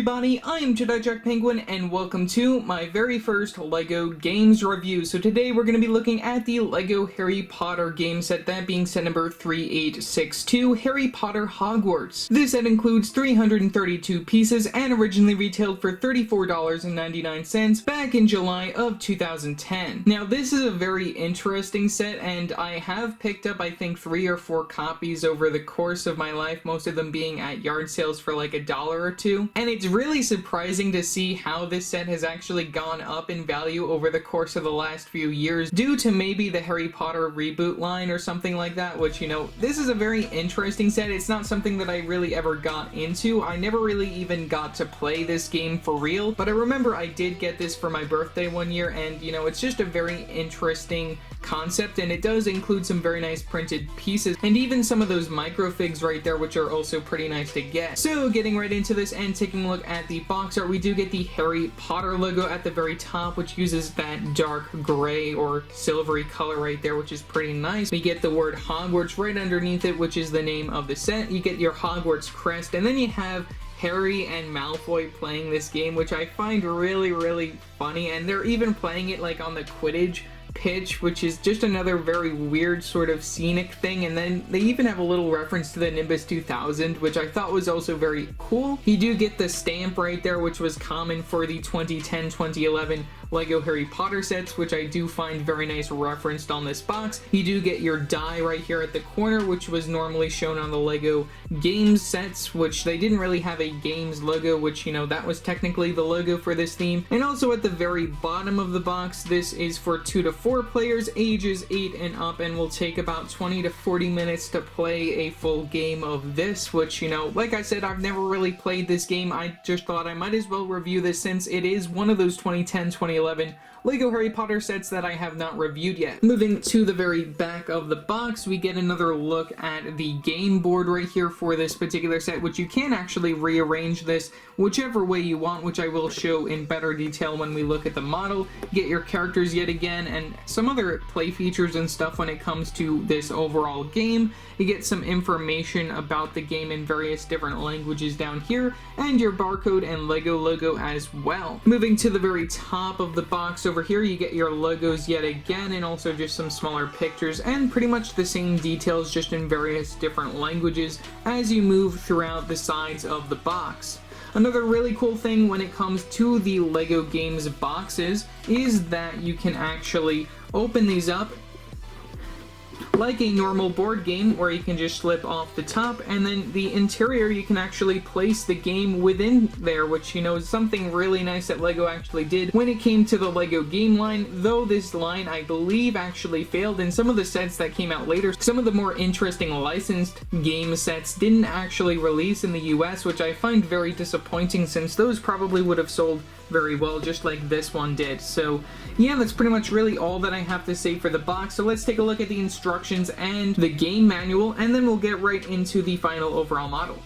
everybody, I am Jedi Jack Penguin and welcome to my very first LEGO games review. So today we're going to be looking at the LEGO Harry Potter game set, that being set number 3862, Harry Potter Hogwarts. This set includes 332 pieces and originally retailed for $34.99 back in July of 2010. Now this is a very interesting set and I have picked up I think 3 or 4 copies over the course of my life, most of them being at yard sales for like $1 or $2, and it's really surprising to see how this set has actually gone up in value over the course of the last few years due to maybe the Harry Potter reboot line or something like that, which, you know, this is a very interesting set. It's not something that I really ever got into. I never really even got to play this game for real, but I remember I did get this for my birthday one year, and, you know, it's just a very interesting concept, and it does include some very nice printed pieces and even some of those microfigs right there, which are also pretty nice to get. So getting right into this and taking a look at the box art, we do get the Harry Potter logo at the very top, which uses that dark gray or silvery color right there, which is pretty nice. We get the word Hogwarts right underneath it, which is the name of the set. You get your Hogwarts crest, and then you have Harry and Malfoy playing this game, which I find really funny, and they're even playing it like on the Quidditch pitch, which is just another very weird sort of scenic thing. And then they even have a little reference to the Nimbus 2000, which I thought was also very cool. You do get the stamp right there, which was common for the 2010-2011 LEGO Harry Potter sets, which I do find very nice referenced on this box. You do get your die right here at the corner, which was normally shown on the LEGO games sets, which they didn't really have a games logo, which, you know, that was technically the logo for this theme. And also at the very bottom of the box, this is for 2 to 4 players, ages 8 and up, and will take about 20 to 40 minutes to play a full game of this, which, you know, like I said, I've never really played this game. I just thought I might as well review this since it is one of those 2010-2011 LEGO Harry Potter sets that I have not reviewed yet. Moving to the very back of the box, we get another look at the game board right here for this particular set, which you can actually rearrange this whichever way you want, which I will show in better detail when we look at the model. You get your characters yet again and some other play features and stuff when it comes to this overall game. You get some information about the game in various different languages down here, and your barcode and LEGO logo as well. Moving to the very top of the box over here, you get your logos yet again, and also just some smaller pictures and pretty much the same details, just in various different languages as you move throughout the sides of the box. Another really cool thing when it comes to the LEGO games boxes is that you can actually open these up like a normal board game, where you can just slip off the top, and then the interior you can actually place the game within there, which, you know, is something really nice that LEGO actually did when it came to the LEGO game line, though this line I believe actually failed in some of the sets that came out later. Some of the more interesting licensed game sets didn't actually release in the US, which I find very disappointing since those probably would have sold very well, just like this one did. So yeah, that's pretty much really all that I have to say for the box. So let's take a look at the instructions and the game manual, and then we'll get right into the final overall model.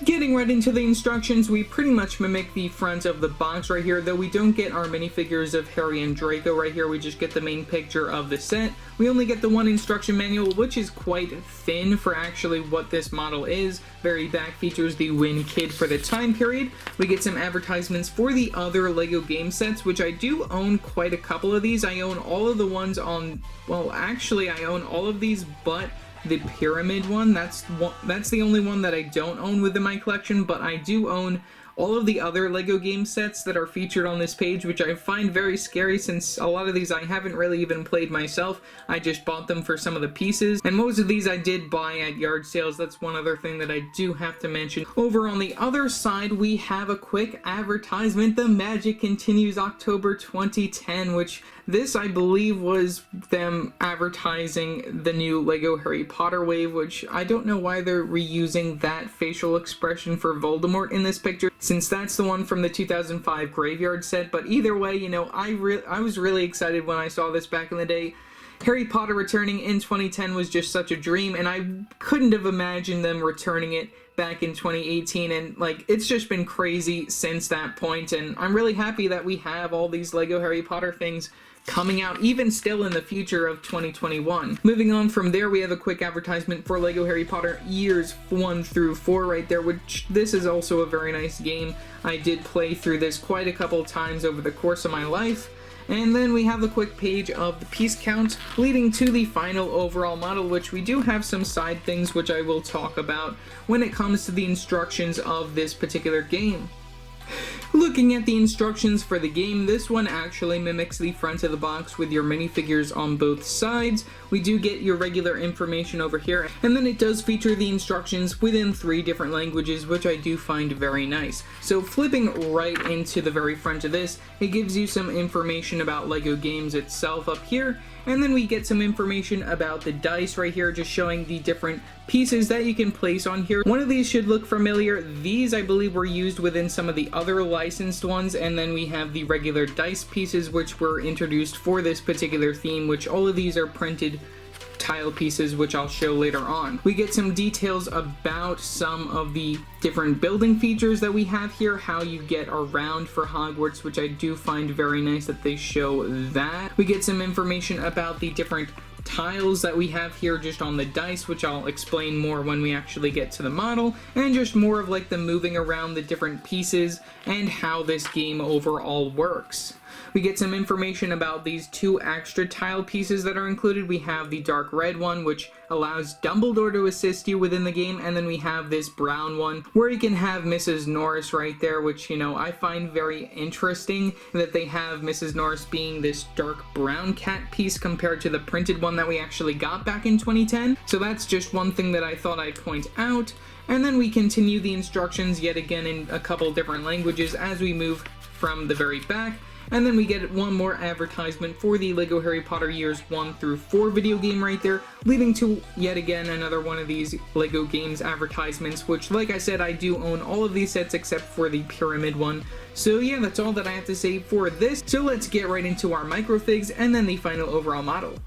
Getting right into the instructions, we pretty much mimic the front of the box right here, though we don't get our minifigures of Harry and Draco right here. We just get the main picture of the set. We only get the one instruction manual, which is quite thin for actually what this model is. Very back features the Win Kid for the time period. We get some advertisements for the other LEGO game sets, which I do own quite a couple of these. I own all of the ones on, well, actually I own all of these but the pyramid one. That's the only one that I don't own within my collection, but I do own all of the other LEGO game sets that are featured on this page, which I find very scary since a lot of these I haven't really even played myself. I just bought them for some of the pieces, and most of these I did buy at yard sales. That's one other thing that I do have to mention. Over on the other side, we have a quick advertisement. The magic continues October 2010, which this, I believe, was them advertising the new LEGO Harry Potter wave, which I don't know why they're reusing that facial expression for Voldemort in this picture, since that's the one from the 2005 Graveyard set. But either way, you know, I was really excited when I saw this back in the day. Harry Potter returning in 2010 was just such a dream, and I couldn't have imagined them returning it back in 2018, and like, it's just been crazy since that point, and I'm really happy that we have all these LEGO Harry Potter things coming out even still in the future of 2021. Moving on from there, we have a quick advertisement for LEGO Harry Potter years 1 through 4 right there, which this is also a very nice game. I did play through this quite a couple times over the course of my life. And then we have a quick page of the piece count leading to the final overall model, which we do have some side things which I will talk about when it comes to the instructions of this particular game. Looking at the instructions for the game, this one actually mimics the front of the box with your minifigures on both sides. We do get your regular information over here, and then it does feature the instructions within 3 different languages, which I do find very nice. So flipping right into the very front of this, it gives you some information about LEGO Games itself up here, and then we get some information about the dice right here, just showing the different pieces that you can place on here. One of these should look familiar. These, I believe, were used within some of the other licensed ones, and then we have the regular dice pieces which were introduced for this particular theme, which all of these are printed tile pieces, which I'll show later on. We get some details about some of the different building features that we have here, how you get around for Hogwarts, which I do find very nice that they show that. We get some information about the different tiles that we have here just on the dice, which I'll explain more when we actually get to the model, and just more of like the moving around the different pieces and how this game overall works. We get some information about these 2 extra tile pieces that are included. We have the dark red one, which allows Dumbledore to assist you within the game, and then we have this brown one where you can have Mrs. Norris right there, which, you know, I find very interesting that they have Mrs. Norris being this dark brown cat piece compared to the printed one that we actually got back in 2010. So that's just one thing that I thought I'd point out. And then we continue the instructions yet again in a couple different languages as we move from the very back. And then we get one more advertisement for the LEGO Harry Potter years 1 through 4 video game right there, leading to yet again another one of these LEGO Games advertisements, which, like I said, I do own all of these sets except for the pyramid one. So yeah, that's all that I have to say for this. So let's get right into our microfigs and then the final overall model.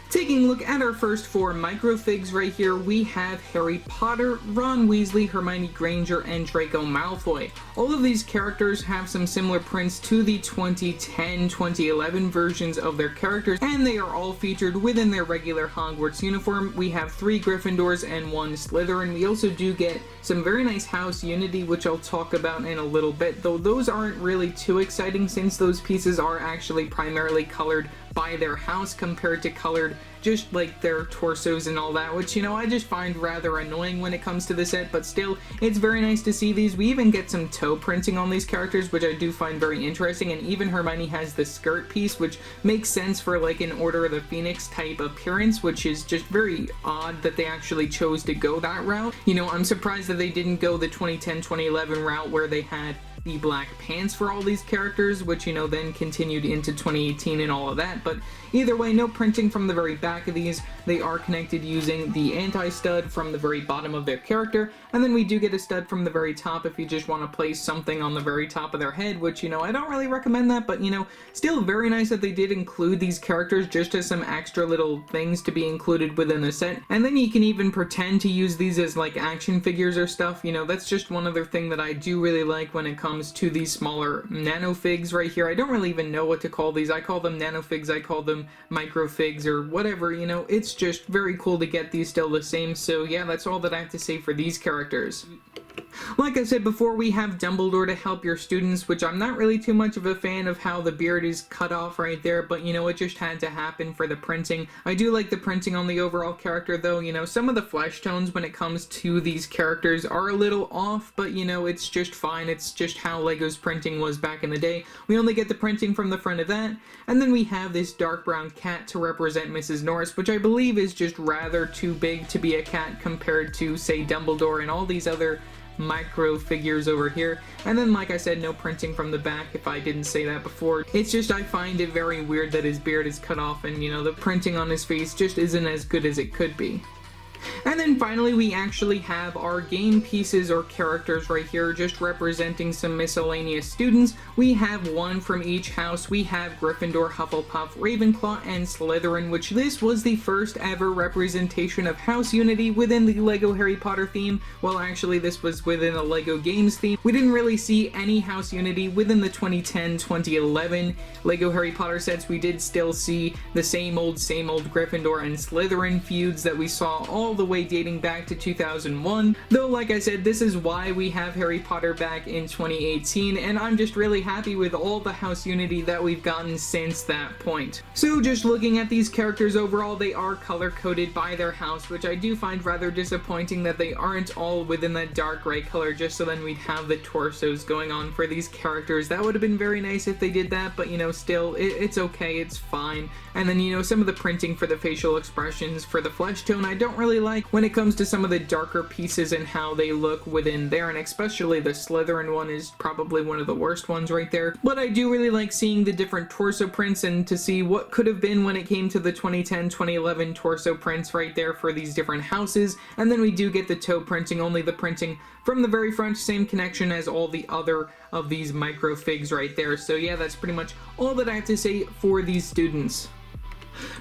Taking a look at our first 4 microfigs right here, we have Harry Potter, Ron Weasley, Hermione Granger, and Draco Malfoy. All of these characters have some similar prints to the 2010-2011 versions of their characters, and they are all featured within their regular Hogwarts uniform. We have 3 Gryffindors and 1 Slytherin. We also do get some very nice house unity, which I'll talk about in a little bit, though those aren't really too exciting since those pieces are actually primarily colored by their house compared to colored just like their torsos and all that, which, you know, I just find rather annoying when it comes to the set, but still, it's very nice to see these. We even get some toe printing on these characters, which I do find very interesting, and even Hermione has the skirt piece, which makes sense for like an Order of the Phoenix type appearance, which is just very odd that they actually chose to go that route. You know, I'm surprised that they didn't go the 2010-2011 route where they had the black pants for all these characters, which, you know, then continued into 2018 and all of that, but either way, no printing from the very back of these. They are connected using the anti-stud from the very bottom of their character, and then we do get a stud from the very top if you just want to place something on the very top of their head, which, you know, I don't really recommend that, but, you know, still very nice that they did include these characters just as some extra little things to be included within the set. And then you can even pretend to use these as like action figures or stuff. You know, that's just one other thing that I do really like when it comes to these smaller nanofigs right here. I don't really even know what to call these. I call them nanofigs, I call them microfigs or whatever, you know. It's just very cool to get these still the same. So yeah, that's all that I have to say for these characters. Like I said before, we have Dumbledore to help your students, which I'm not really too much of a fan of how the beard is cut off right there, but, you know, it just had to happen for the printing. I do like the printing on the overall character, though. You know, some of the flesh tones when it comes to these characters are a little off, but, you know, it's just fine. It's just how LEGO's printing was back in the day. We only get the printing from the front of that, and then we have this dark brown cat to represent Mrs. Norris, which I believe is just rather too big to be a cat compared to, say, Dumbledore and all these other micro figures over here. And then, like I said, no printing from the back, if I didn't say that before. It's just, I find it very weird that his beard is cut off and, you know, the printing on his face just isn't as good as it could be. And then finally, we actually have our game pieces or characters right here, just representing some miscellaneous students. We have one from each house. We have Gryffindor, Hufflepuff, Ravenclaw, and Slytherin, which this was the first ever representation of house unity within the LEGO Harry Potter theme. Well, actually, this was within a LEGO Games theme. We didn't really see any house unity within the 2010-2011 LEGO Harry Potter sets. We did still see the same old Gryffindor and Slytherin feuds that we saw all the way dating back to 2001, though like I said, this is why we have Harry Potter back in 2018, and I'm just really happy with all the house unity that we've gotten since that point. So just looking at these characters overall, they are color-coded by their house, which I do find rather disappointing that they aren't all within that dark gray color, just so then we'd have the torsos going on for these characters. That would have been very nice if they did that, but you know, still, it's okay, it's fine. And then, you know, some of the printing for the facial expressions for the flesh tone I don't really like when it comes to some of the darker pieces and how they look within there, and especially the Slytherin one is probably one of the worst ones right there. But I do really like seeing the different torso prints and to see what could have been when it came to the 2010-2011 torso prints right there for these different houses. And then we do get the toe printing, only the printing from the very front, same connection as all the other of these Microfigs right there. So yeah, that's pretty much all that I have to say for these students.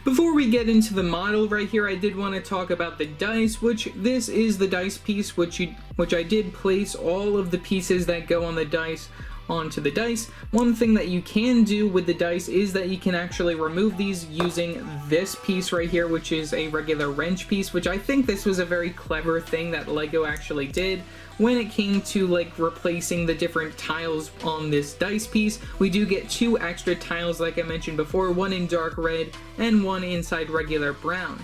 Before we get into the model right here, I did want to talk about the dice, which this is the dice piece, which I did place all of the pieces that go on the dice onto the dice. One thing that you can do with the dice is that you can actually remove these using this piece right here, which is a regular wrench piece, which I think this was a very clever thing that LEGO actually did. When it came to like replacing the different tiles on this dice piece, we do get two extra tiles like I mentioned before, one in dark red and one inside regular brown.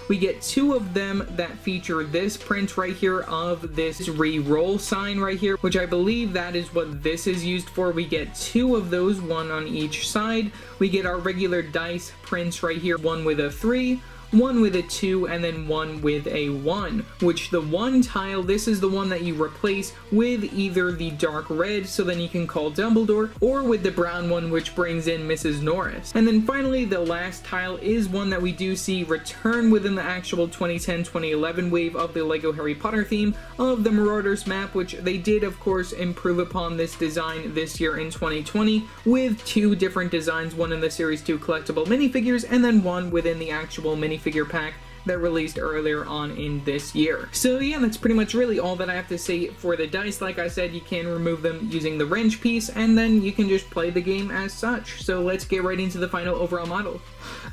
We get two of them that feature this print right here of this re-roll sign right here, which I believe that is what this is used for. We get two of those, one on each side. We get our regular dice prints right here, one with a 3, one with a 2, and then one with a 1, which the 1 tile, this is the one that you replace with either the dark red, so then you can call Dumbledore, or with the brown one, which brings in Mrs. Norris. And then finally, the last tile is one that we do see return within the actual 2010-2011 wave of the LEGO Harry Potter theme of the Marauders map, which they did, of course, improve upon this design this year in 2020 with two different designs, one in the Series 2 collectible minifigures, and then one within the actual minifigure pack that released earlier on in this year. So yeah, that's pretty much really all that I have to say for the dice. Like I said, you can remove them using the wrench piece, and then you can just play the game as such. So let's get right into the final overall model.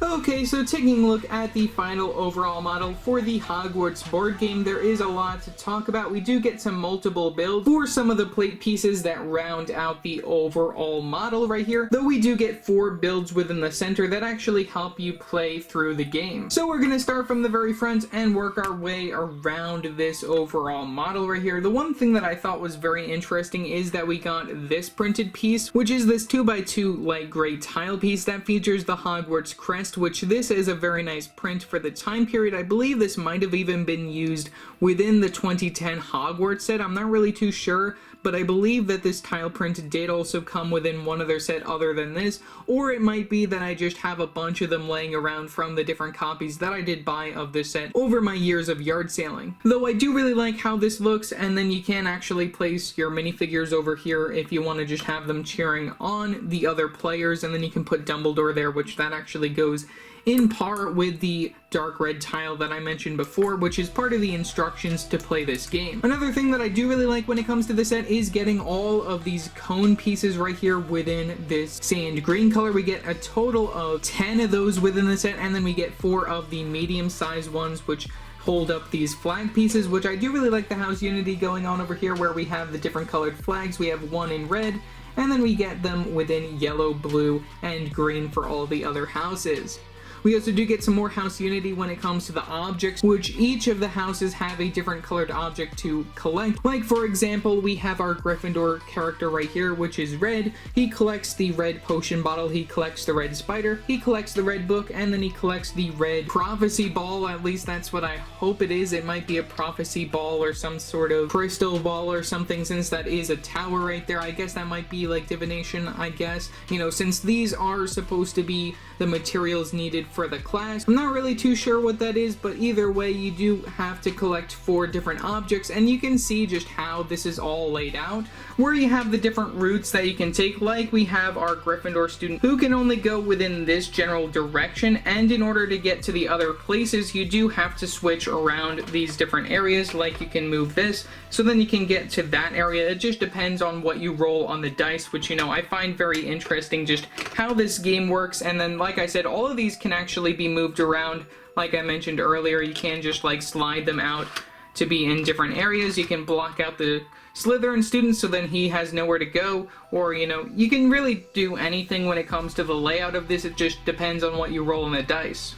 Okay, so taking a look at the final overall model for the Hogwarts board game, there is a lot to talk about. We do get some multiple builds for some of the plate pieces that round out the overall model right here, though we do get 4 builds within the center that actually help you play through the game. So we're going to start from the very front and work our way around this overall model right here. The one thing that I thought was very interesting is that we got this printed piece, which is this 2x2 light gray tile piece that features the Hogwarts crest, which this is a very nice print for the time period. I believe this might have even been used within the 2010 Hogwarts set. I'm not really too sure, but I believe that this tile print did also come within one other set other than this, or it might be that I just have a bunch of them laying around from the different copies that I did buy of this set over my years of yard sailing. Though I do really like how this looks, and then you can actually place your minifigures over here if you want to just have them cheering on the other players, and then you can put Dumbledore there, which that actually goes in par with the dark red tile that I mentioned before, which is part of the instructions to play this game. Another thing that I do really like when it comes to the set is getting all of these cone pieces right here within this sand green color. We get a total of 10 of those within the set, and then we get 4 of the medium-sized ones, which hold up these flag pieces, which I do really like the house unity going on over here, where we have the different colored flags. We have one in red, and then we get them within yellow, blue, and green for all the other houses. We also do get some more house unity when it comes to the objects, which each of the houses have a different colored object to collect. Like, for example, we have our Gryffindor character right here, which is red. He collects the red potion bottle, he collects the red spider, he collects the red book, and then he collects the red prophecy ball. At least that's what I hope it is. It might be a prophecy ball or some sort of crystal ball or something, since that is a tower right there. I guess that might be like divination, I guess. You know, since these are supposed to be the materials needed assignment for the class. I'm not really too sure what that is, but either way, you do have to collect 4 different objects, and you can see just how this is all laid out, where you have the different routes that you can take. Like we have our Gryffindor student who can only go within this general direction, and in order to get to the other places, you do have to switch around these different areas. Like you can move this, so then you can get to that area. It just depends on what you roll on the dice, which, you know, I find very interesting just how this game works. And then, like I said, all of these can actually be moved around. Like I mentioned earlier, you can just like slide them out to be in different areas. You can block out the Slytherin student so then he has nowhere to go, or, you know, you can really do anything when it comes to the layout of this. It just depends on what you roll on the dice.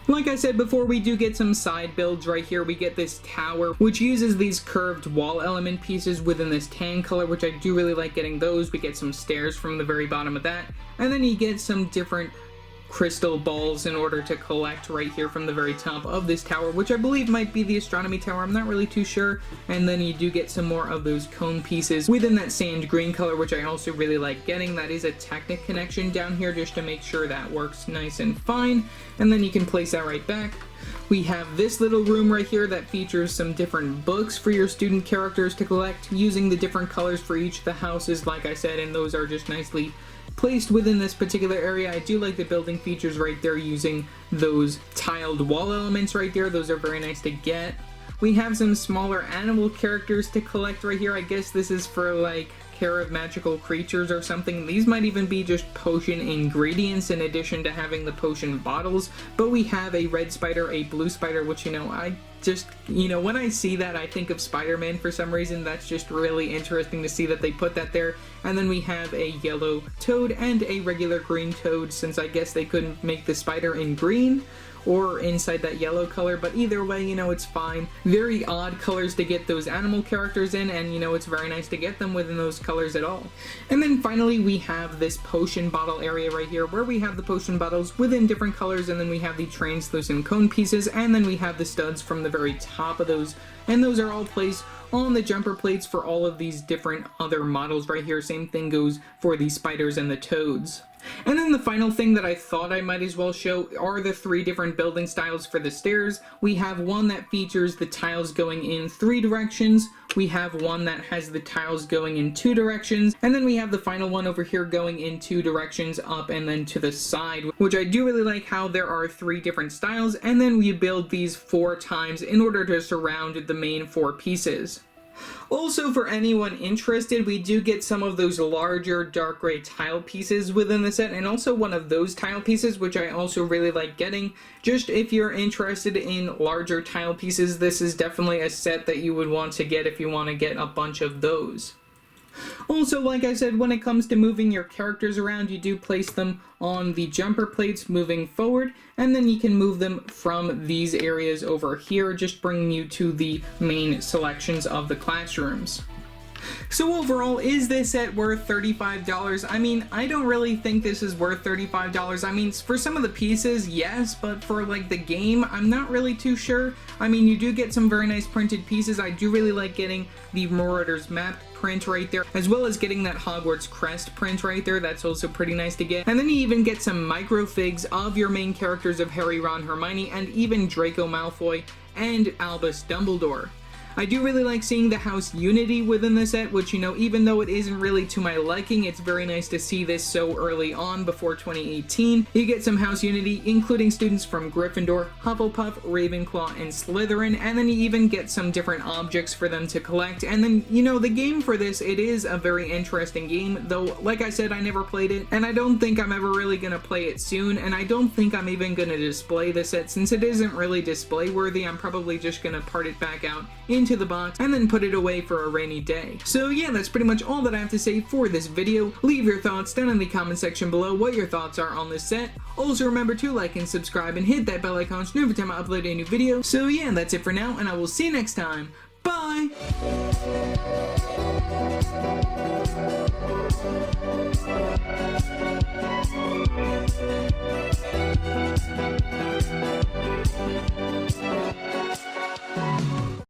Like I said before, we do get some side builds right here. We get this tower, which uses these curved wall element pieces within this tan color, which I do really like getting those. We get some stairs from the very bottom of that, and then you get some different crystal balls in order to collect right here from the very top of this tower, which I believe might be the astronomy tower. I'm not really too sure. And then you do get some more of those cone pieces within that sand green color, which I also really like getting. That is a Technic connection down here just to make sure that works nice and fine. And then you can place that right back. We have this little room right here that features some different books for your student characters to collect using the different colors for each of the houses, like I said, and those are just nicely placed within this particular area. I do like the building features right there using those tiled wall elements right there. Those are very nice to get. We have some smaller animal characters to collect right here. I guess this is for like care of magical creatures or something. These might even be just potion ingredients in addition to having the potion bottles. But we have a red spider, a blue spider, which, you know, I just, you know, when I see that, I think of Spider-Man for some reason. That's just really interesting to see that they put that there. And then we have a yellow toad and a regular green toad, since I guess they couldn't make the spider in green or inside that yellow color, but either way, you know, it's fine. Very odd colors to get those animal characters in, and, you know, it's very nice to get them within those colors at all. And then finally, we have this potion bottle area right here, where we have the potion bottles within different colors, and then we have the translucent cone pieces, and then we have the studs from the very top of those, and those are all placed on the jumper plates for all of these different other models right here. Same thing goes for the spiders and the toads. And then the final thing that I thought I might as well show are the 3 different building styles for the stairs. We have one that features the tiles going in 3 directions, we have one that has the tiles going in 2 directions, and then we have the final one over here going in 2 directions up and then to the side, which I do really like how there are 3 different styles, and then we build these 4 times in order to surround the main 4 pieces. Also, for anyone interested, we do get some of those larger dark gray tile pieces within the set, and also one of those tile pieces, which I also really like getting. Just if you're interested in larger tile pieces, this is definitely a set that you would want to get if you want to get a bunch of those. Also, like I said, when it comes to moving your characters around, you do place them on the jumper plates moving forward, and then you can move them from these areas over here, just bringing you to the main selections of the classrooms. So overall, is this set worth $35? I mean, I don't really think this is worth $35. I mean, for some of the pieces, yes, but for like the game, I'm not really too sure. I mean, you do get some very nice printed pieces. I do really like getting the Marauders map print right there, as well as getting that Hogwarts crest print right there. That's also pretty nice to get. And then you even get some Microfigs of your main characters of Harry, Ron, Hermione, and even Draco Malfoy and Albus Dumbledore. I do really like seeing the House Unity within the set, which, you know, even though it isn't really to my liking, it's very nice to see this so early on before 2018. You get some House Unity, including students from Gryffindor, Hufflepuff, Ravenclaw, and Slytherin, and then you even get some different objects for them to collect. And then, you know, the game for this, it is a very interesting game, though, like I said, I never played it, and I don't think I'm ever really gonna play it soon, and I don't think I'm even gonna display the set. Since it isn't really display worthy, I'm probably just gonna part it back out into the box and then put it away for a rainy day. So yeah, that's pretty much all that I have to say for this video. Leave your thoughts down in the comment section below what your thoughts are on this set. Also remember to like and subscribe and hit that bell icon so every time I upload a new video. So yeah, that's it for now, and I will see you next time. Bye!